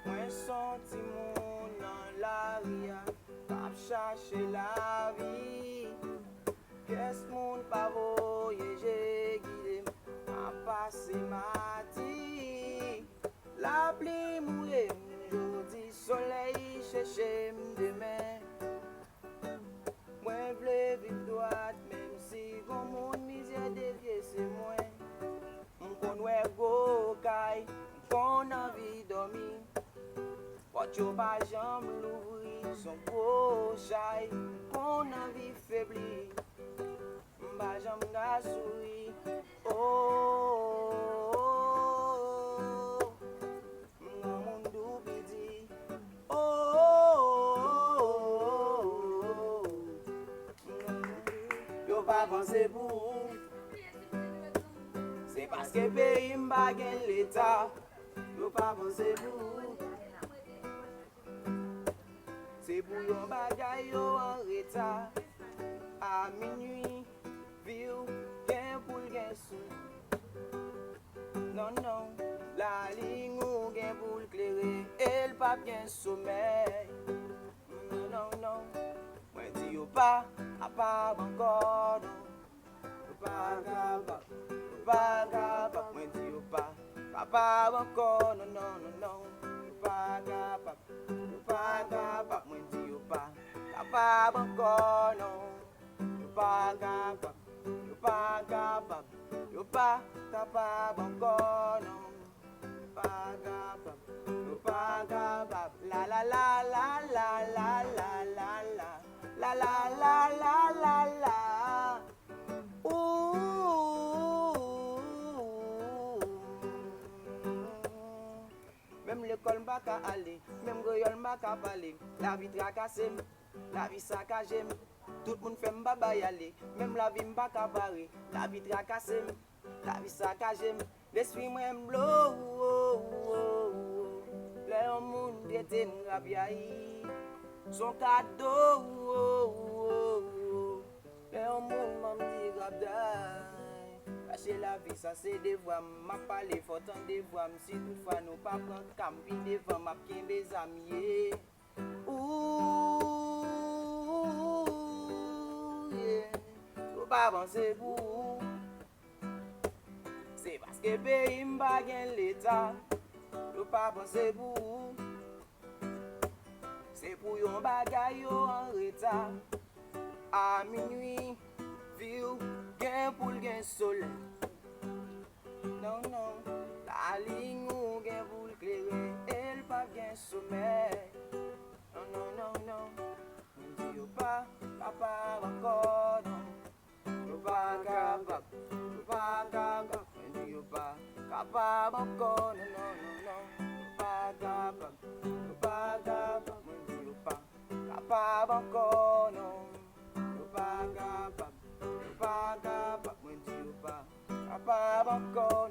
Mwen senti moun nan la ria, kap chache la vi. Kes moun pa voyeje gidem, a pase mati. La pli mouye jodi, soleil chèche m demen. Mwen vle viv doat, même si gon moun mizye devye se mwen. M'kon wè go kay, m'kon anvi dormi. Pot yo pa jam louvri, son gros chay, m'kon anvi febli. M'ba jam ga souri, oh, m'gan moun dou pidi, oh, yo pa panse pou. C'est parce que pays m'ba gen l'État, yo pa panse pou. C'est pour yon bagay yo en retard. À minuit, viu gen pou gen sou. Non, non, la ligne ou gen pou l'kleré, el pa gen sommeil. Non, non, non, mwen di yo pa, a pa bankor, non. Yo pa kapap, mwen di yo pa, a pa bankor, non, non, non, non. Yo pa kapap, mwen di yo pa, kapap ankor, non. Yo pa kapap, yo pa kapap ankor, non. Yo pa kapap, la la la la la la la la la la la la la la la. Même l'école m'a ka aller, même goyol m'a ka parler. La vie tracasse, la vie saccagée. Tout le monde fait m'baba y aller, même la vie m'a ka barrer. La vie tracasse, la vie saccagée. L'esprit m'aime l'eau, les hommes d'été n'rabiaï. Son cadeau, les hommes m'ont dit rabdaï. Cacher la vie, ça c'est des voix, m'a parlé, faut tant des voix. Si toutefois nous pas prendre campi devant m'a bien des amis. Ouh, yeah. Faut pas penser pour. C'est parce que pays m'ba gen l'État. Faut pas penser pour. C'est pour yon bagay yo en retard. À minuit, viu gen pou gen soleil. Non, non, la ligne ou gen pou l'kleré, el pa gen sommeil. Non, non, non, non, mwen di yo pa, kapap ankor, non. Yo pa kapap, mwen di yo pa, kapap ankor, non, non, non, non. Yo pa kapap, mwen di yo pa, kapap ankor, non. Yo pa kapap, mwen di yo pa, kapap ankor.